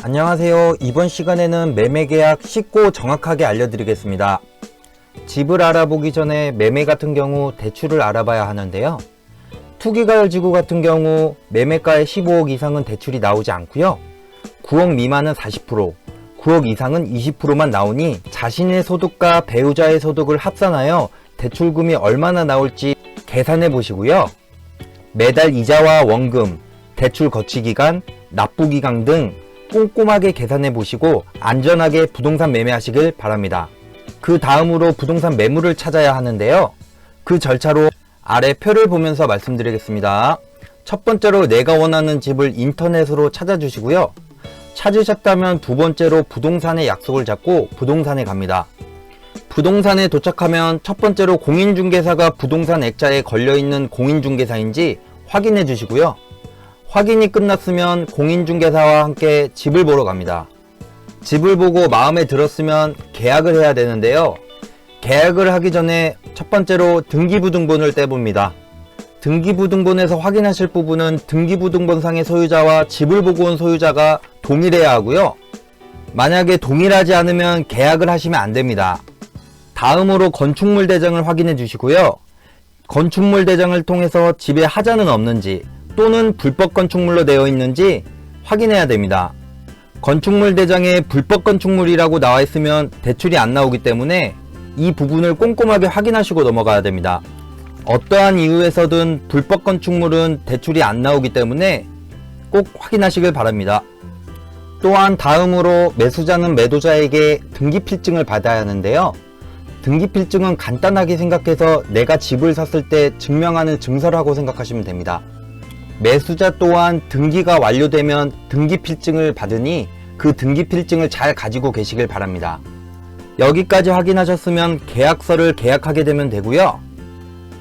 안녕하세요. 이번 시간에는 매매계약 쉽고 정확하게 알려드리겠습니다. 집을 알아보기 전에 매매 같은 경우 대출을 알아봐야 하는데요. 투기가열지구 같은 경우 매매가의 15억 이상은 대출이 나오지 않고요. 9억 미만은 40%, 9억 이상은 20%만 나오니 자신의 소득과 배우자의 소득을 합산하여 대출금이 얼마나 나올지 계산해 보시고요. 매달 이자와 원금, 대출 거치기간, 납부기간 등 꼼꼼하게 계산해 보시고 안전하게 부동산 매매하시길 바랍니다. 그 다음으로 부동산 매물을 찾아야 하는데요. 그 절차로 아래 표를 보면서 말씀드리겠습니다. 첫 번째로 내가 원하는 집을 인터넷으로 찾아주시고요. 찾으셨다면 두 번째로 부동산에 약속을 잡고 부동산에 갑니다. 부동산에 도착하면 첫 번째로 공인중개사가 부동산 액자에 걸려있는 공인중개사인지 확인해 주시고요. 확인이 끝났으면 공인중개사와 함께 집을 보러 갑니다. 집을 보고 마음에 들었으면 계약을 해야 되는데요. 계약을 하기 전에 첫 번째로 등기부등본을 떼봅니다. 등기부등본에서 확인하실 부분은 등기부등본상의 소유자와 집을 보고 온 소유자가 동일해야 하고요. 만약에 동일하지 않으면 계약을 하시면 안 됩니다. 다음으로 건축물 대장을 확인해 주시고요. 건축물 대장을 통해서 집에 하자는 없는지 또는 불법 건축물로 되어 있는지 확인해야 됩니다. 건축물 대장에 불법 건축물이라고 나와 있으면 대출이 안 나오기 때문에 이 부분을 꼼꼼하게 확인하시고 넘어가야 됩니다. 어떠한 이유에서든 불법 건축물은 대출이 안 나오기 때문에 꼭 확인하시길 바랍니다. 또한 다음으로 매수자는 매도자에게 등기필증을 받아야 하는데요. 등기필증은 간단하게 생각해서 내가 집을 샀을 때 증명하는 증서라고 생각하시면 됩니다. 매수자 또한 등기가 완료되면 등기필증을 받으니 그 등기필증을 잘 가지고 계시길 바랍니다. 여기까지 확인하셨으면 계약서를 계약하게 되면 되고요.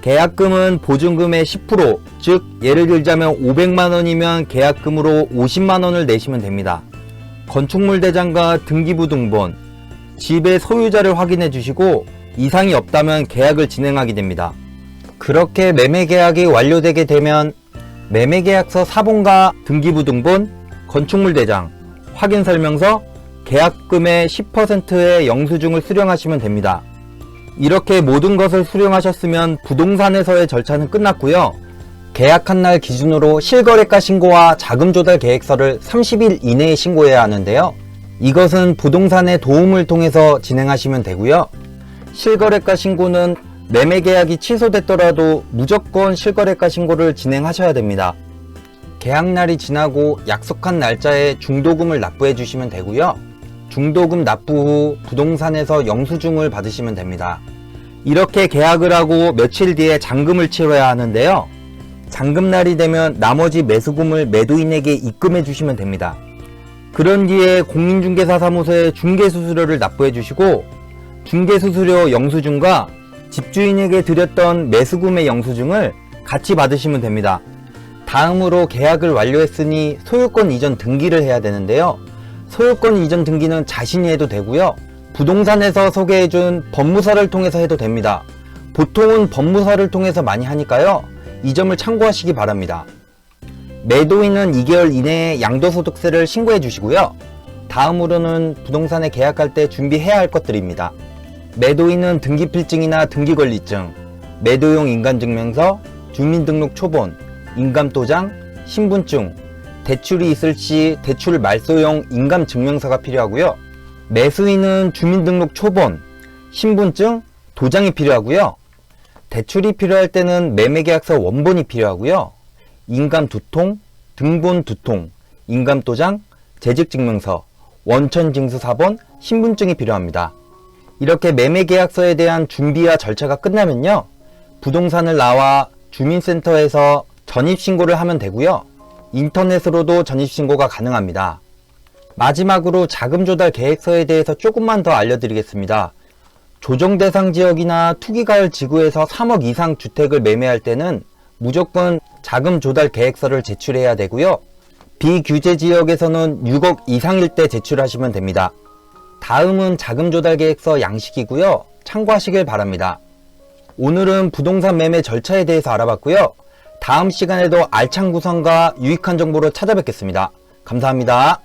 계약금은 보증금의 10%, 즉 예를 들자면 500만원이면 계약금으로 50만원을 내시면 됩니다. 건축물 대장과 등기부등본, 집의 소유자를 확인해 주시고 이상이 없다면 계약을 진행하게 됩니다. 그렇게 매매계약이 완료되게 되면 매매계약서 사본과 등기부등본, 건축물대장, 확인설명서, 계약금의 10%의 영수증을 수령하시면 됩니다. 이렇게 모든 것을 수령하셨으면 부동산에서의 절차는 끝났고요. 계약한 날 기준으로 실거래가 신고와 자금조달 계획서를 30일 이내에 신고해야 하는데요. 이것은 부동산의 도움을 통해서 진행하시면 되고요. 실거래가 신고는 매매계약이 취소됐더라도 무조건 실거래가 신고를 진행하셔야 됩니다. 계약날이 지나고 약속한 날짜에 중도금을 납부해 주시면 되고요. 중도금 납부 후 부동산에서 영수증을 받으시면 됩니다. 이렇게 계약을 하고 며칠 뒤에 잔금을 치러야 하는데요. 잔금날이 되면 나머지 매수금을 매도인에게 입금해 주시면 됩니다. 그런 뒤에 공인중개사 사무소에 중개수수료를 납부해 주시고 중개수수료 영수증과 집주인에게 드렸던 매수금의 영수증을 같이 받으시면 됩니다. 다음으로 계약을 완료했으니 소유권 이전 등기를 해야 되는데요. 소유권 이전 등기는 자신이 해도 되고요. 부동산에서 소개해준 법무사를 통해서 해도 됩니다. 보통은 법무사를 통해서 많이 하니까요. 이 점을 참고하시기 바랍니다. 매도인은 2개월 이내에 양도소득세를 신고해 주시고요. 다음으로는 부동산에 계약할 때 준비해야 할 것들입니다. 매도인은 등기필증이나 등기권리증, 매도용 인감증명서, 주민등록 초본, 인감도장, 신분증, 대출이 있을 시 대출 말소용 인감증명서가 필요하고요. 매수인은 주민등록 초본, 신분증, 도장이 필요하고요. 대출이 필요할 때는 매매계약서 원본이 필요하고요. 인감 2통, 등본 2통, 인감도장, 재직증명서, 원천징수 4번, 신분증이 필요합니다. 이렇게 매매계약서에 대한 준비와 절차가 끝나면요. 부동산을 나와 주민센터에서 전입신고를 하면 되고요. 인터넷으로도 전입신고가 가능합니다. 마지막으로 자금조달 계획서에 대해서 조금만 더 알려드리겠습니다. 조정대상 지역이나 투기가열 지구에서 3억 이상 주택을 매매할 때는 무조건 자금조달 계획서를 제출해야 되고요. 비규제 지역에서는 6억 이상일 때 제출하시면 됩니다. 다음은 자금조달 계획서 양식이고요. 참고하시길 바랍니다. 오늘은 부동산 매매 절차에 대해서 알아봤고요. 다음 시간에도 알찬 구성과 유익한 정보로 찾아뵙겠습니다. 감사합니다.